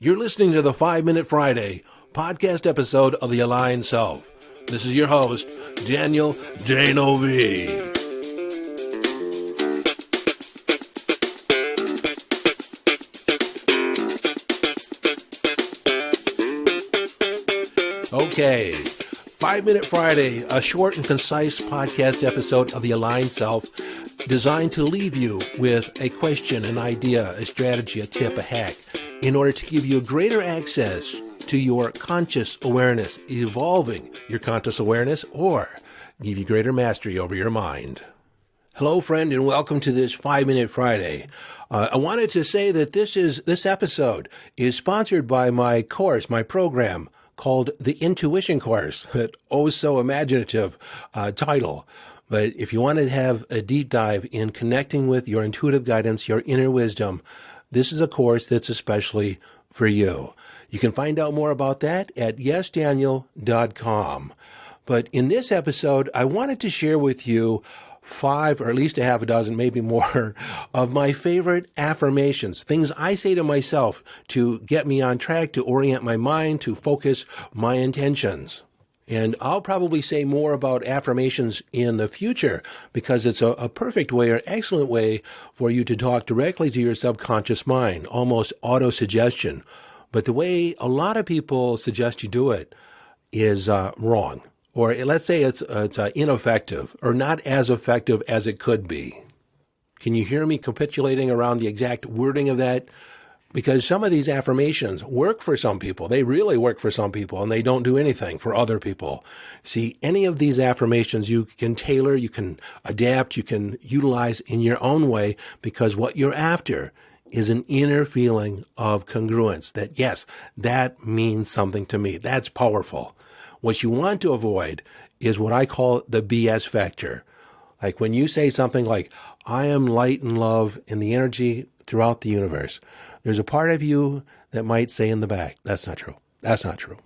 You're listening to the 5-Minute Friday podcast episode of The Aligned Self. This is your host, Daniel J-Novi. Okay, 5-Minute Friday, a short and concise podcast episode of The Aligned Self, designed to leave you with a question, an idea, a strategy, a tip, a hack, in order to give you greater access to your conscious awareness, evolving your conscious awareness, or give you greater mastery over your mind. Hello, friend, and welcome to this 5-Minute Friday. I wanted to say that this episode is sponsored by my course, my program, called the Intuition Course, that so imaginative title. But if you want to have a deep dive in connecting with your intuitive guidance, your inner wisdom, this is a course that's especially for you. You can find out more about that at yesdaniel.com. But in this episode, I wanted to share with you 5, or at least a half a dozen, maybe more, of my favorite affirmations, things I say to myself to get me on track, to orient my mind, to focus my intentions. And I'll probably say more about affirmations in the future because it's a perfect way or excellent way for you to talk directly to your subconscious mind, almost auto-suggestion. But the way a lot of people suggest you do it is wrong. Or let's say it's ineffective or not as effective as it could be. Can you hear me capitulating around the exact wording of that? Because some of these affirmations work for some people. They really work for some people, and they don't do anything for other people. See, any of these affirmations you can tailor, you can adapt, you can utilize in your own way, because what you're after is an inner feeling of congruence that, yes, that means something to me. That's powerful. What you want to avoid is what I call the BS factor. Like when you say something like, I am light and love and the energy throughout the universe, there's a part of you that might say in the back, that's not true. That's not true.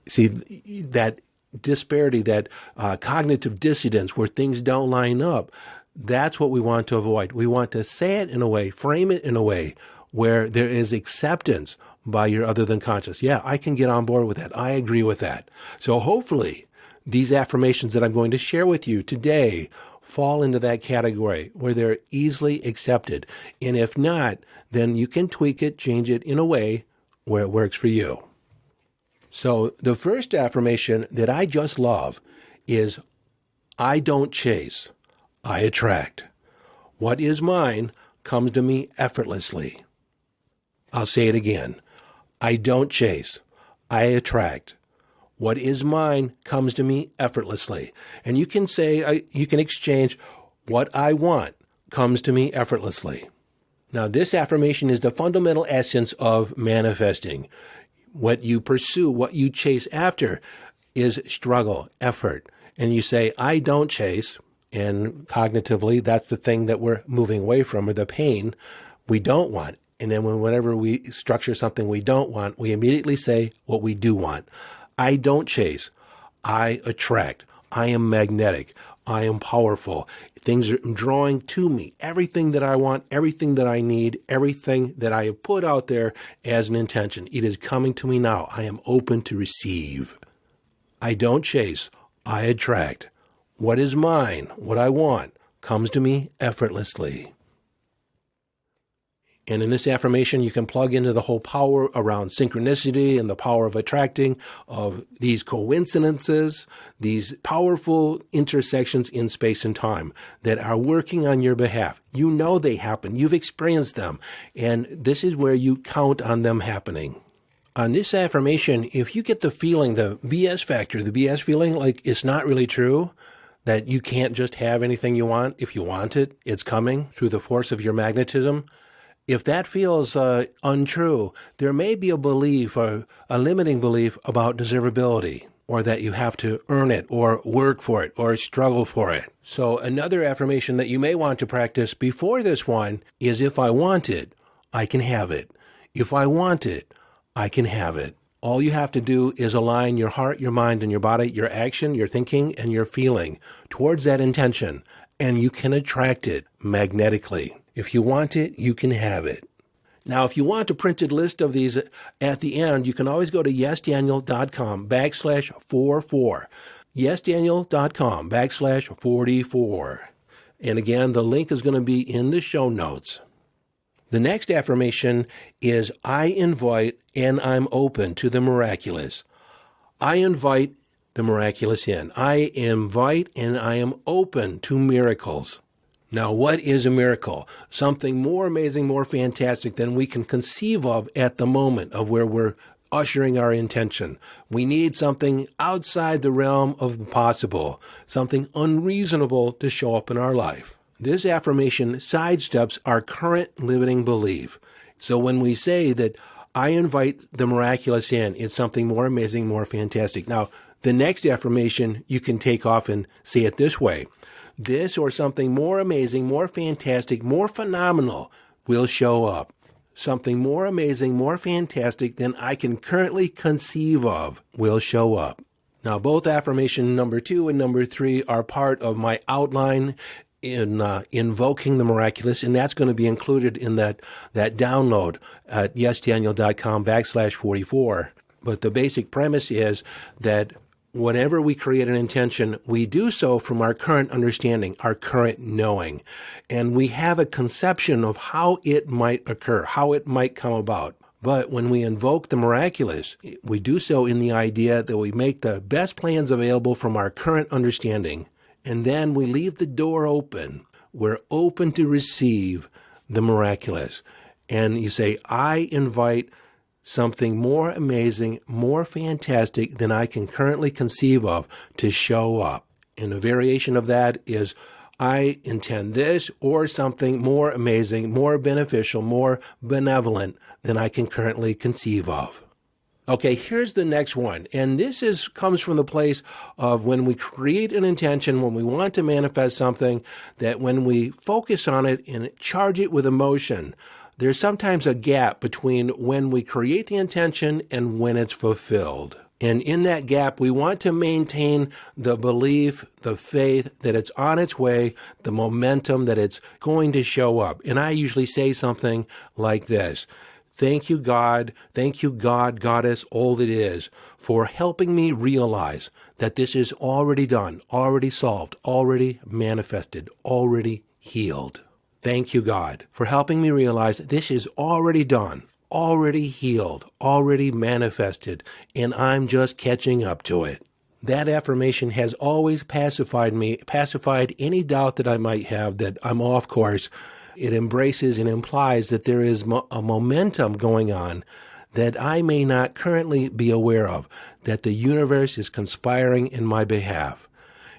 See, that disparity, that cognitive dissonance where things don't line up, that's what we want to avoid. We want to say it in a way, frame it in a way where there is acceptance by your other than conscious. Yeah, I can get on board with that. I agree with that. So hopefully these affirmations that I'm going to share with you today fall into that category where they're easily accepted. And if not, then you can tweak it, change it in a way where it works for you. So the first affirmation that I just love is, I don't chase, I attract. What is mine comes to me effortlessly. I'll say it again. I don't chase, I attract. What is mine comes to me effortlessly. And you can say, you can exchange, what I want comes to me effortlessly. Now, this affirmation is the fundamental essence of manifesting. What you pursue, what you chase after is struggle, effort. And you say, I don't chase. And cognitively, that's the thing that we're moving away from, or the pain we don't want. And then whenever we structure something we don't want, we immediately say what we do want. I don't chase. I attract. I am magnetic. I am powerful. Things are drawing to me. Everything that I want, everything that I need, everything that I have put out there as an intention, it is coming to me now. I am open to receive. I don't chase. I attract. What is mine, what I want, comes to me effortlessly. And in this affirmation, you can plug into the whole power around synchronicity and the power of attracting, of these coincidences, these powerful intersections in space and time that are working on your behalf. You know they happen. You've experienced them. And this is where you count on them happening. On this affirmation, if you get the feeling, the BS factor, the BS feeling like it's not really true, that you can't just have anything you want. If you want it, it's coming through the force of your magnetism. If that feels untrue, there may be a belief, or a limiting belief about deservability, or that you have to earn it, or work for it, or struggle for it. So another affirmation that you may want to practice before this one is, if I want it, I can have it. If I want it, I can have it. All you have to do is align your heart, your mind, and your body, your action, your thinking, and your feeling towards that intention, and you can attract it magnetically. If you want it, you can have it. Now, if you want a printed list of these at the end, you can always go to yesdaniel.com/44. yesdaniel.com/44. And again, the link is going to be in the show notes. The next affirmation is, I invite and I'm open to the miraculous. I invite the miraculous in. I invite and I am open to miracles. Now, what is a miracle? Something more amazing, more fantastic than we can conceive of at the moment of where we're ushering our intention. We need something outside the realm of the possible, something unreasonable to show up in our life. This affirmation sidesteps our current limiting belief. So when we say that I invite the miraculous in, it's something more amazing, more fantastic. Now, the next affirmation you can take off and say it this way. This or something more amazing, more fantastic, more phenomenal will show up. Something more amazing, more fantastic than I can currently conceive of will show up. Now, both affirmation number 2 and number 3 are part of my outline in invoking the miraculous, and that's going to be included in that download at yesdaniel.com/44. But the basic premise is that whenever we create an intention, we do so from our current understanding, our current knowing, and we have a conception of how it might occur, how it might come about. But when we invoke the miraculous, we do so in the idea that we make the best plans available from our current understanding, and then we leave the door open. We're open to receive the miraculous. And you say, I invite something more amazing, more fantastic than I can currently conceive of to show up. And a variation of that is, I intend this or something more amazing, more beneficial, more benevolent than I can currently conceive of. Okay, here's the next one. And this comes from the place of when we create an intention, when we want to manifest something, that when we focus on it and charge it with emotion, there's sometimes a gap between when we create the intention and when it's fulfilled. And in that gap, we want to maintain the belief, the faith that it's on its way, the momentum that it's going to show up. And I usually say something like this. Thank you, God, Goddess, all that is, for helping me realize that this is already done, already solved, already manifested, already healed. Thank you, God, for helping me realize this is already done, already healed, already manifested, and I'm just catching up to it. That affirmation has always pacified any doubt that I might have that I'm off course. It embraces and implies that there is a momentum going on that I may not currently be aware of, that the universe is conspiring in my behalf.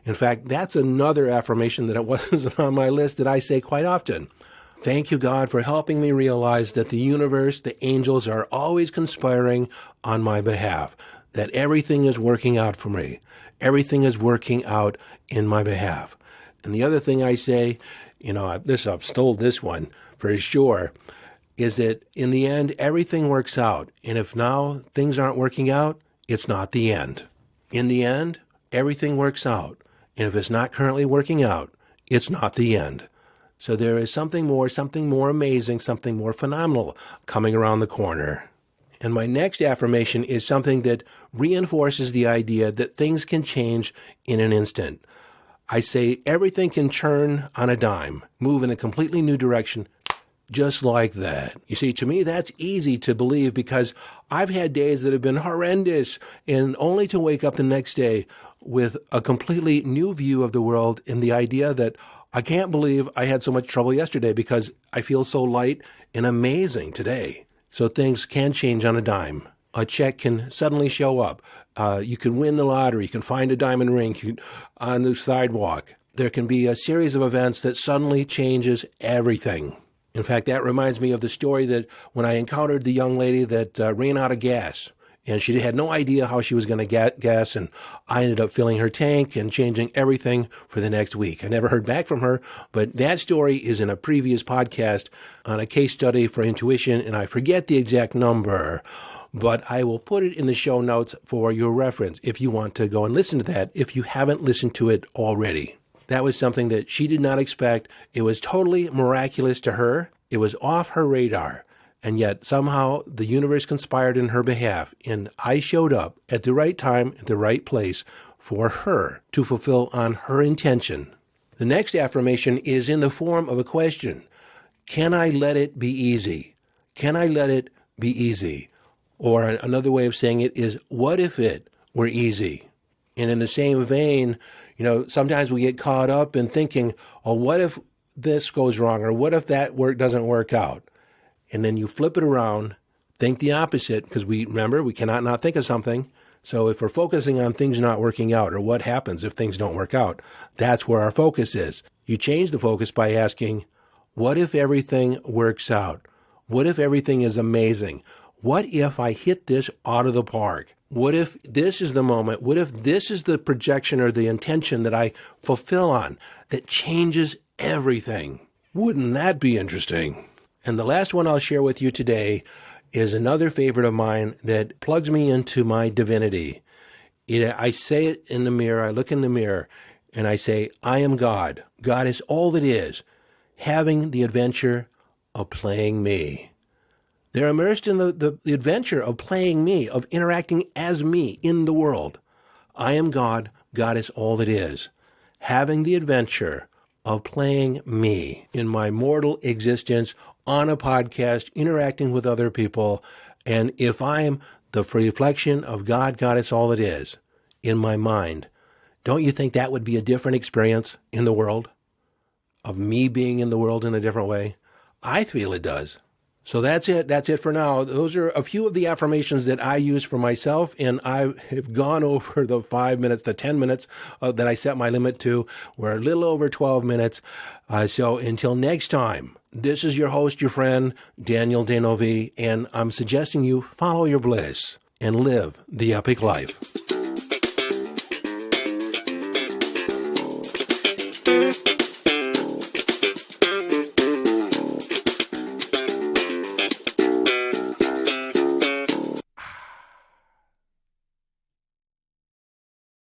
In fact, that's another affirmation that it wasn't on my list that I say quite often. Thank you, God, for helping me realize that the universe, the angels are always conspiring on my behalf, that everything is working out for me. Everything is working out in my behalf. And the other thing I say, I've stole this one for sure, is that in the end, everything works out. And if now things aren't working out, it's not the end. In the end, everything works out. And if it's not currently working out, it's not the end. So there is something more amazing, something more phenomenal coming around the corner. And my next affirmation is something that reinforces the idea that things can change in an instant. I say everything can turn on a dime, move in a completely new direction, just like that. You see, to me, that's easy to believe because I've had days that have been horrendous, and only to wake up the next day with a completely new view of the world and the idea that I can't believe I had so much trouble yesterday because I feel so light and amazing today. So things can change on a dime. A check can suddenly show up. You can win the lottery. You can find a diamond ring on the sidewalk. There can be a series of events that suddenly changes everything. In fact, that reminds me of the story that when I encountered the young lady that ran out of gas, and she had no idea how she was going to get gas, and I ended up filling her tank and changing everything for the next week. I never heard back from her, but that story is in a previous podcast on a case study for intuition, and I forget the exact number, but I will put it in the show notes for your reference if you want to go and listen to that if you haven't listened to it already. That was something that she did not expect. It was totally miraculous to her. It was off her radar. And yet somehow the universe conspired in her behalf, and I showed up at the right time, at the right place for her to fulfill on her intention. The next affirmation is in the form of a question. Can I let it be easy? Can I let it be easy? Or another way of saying it is, what if it were easy? And in the same vein, sometimes we get caught up in thinking, oh, what if this goes wrong? Or what if that doesn't work out? And then you flip it around, think the opposite, because we cannot not think of something. So if we're focusing on things not working out, or what happens if things don't work out, that's where our focus is. You change the focus by asking, what if everything works out? What if everything is amazing? What if I hit this out of the park? What if this is the moment? What if this is the projection or the intention that I fulfill on that changes everything? Wouldn't that be interesting? And the last one I'll share with you today is another favorite of mine that plugs me into my divinity. I say it in the mirror, I look in the mirror, and I say, I am God. God is all that is, having the adventure of playing me. They're immersed in the adventure of playing me, of interacting as me in the world. I am God. God is all that is, having the adventure of playing me in my mortal existence on a podcast, interacting with other people. And if I am the reflection of God, God is all it is in my mind, don't you think that would be a different experience in the world? Of me being in the world in a different way? I feel it does. So that's it. That's it for now. Those are a few of the affirmations that I use for myself, and I have gone over the 5 minutes, the 10 minutes that I set my limit to. We're a little over 12 minutes. So until next time, this is your host, your friend, Daniel Denovi, and I'm suggesting you follow your bliss and live the epic life.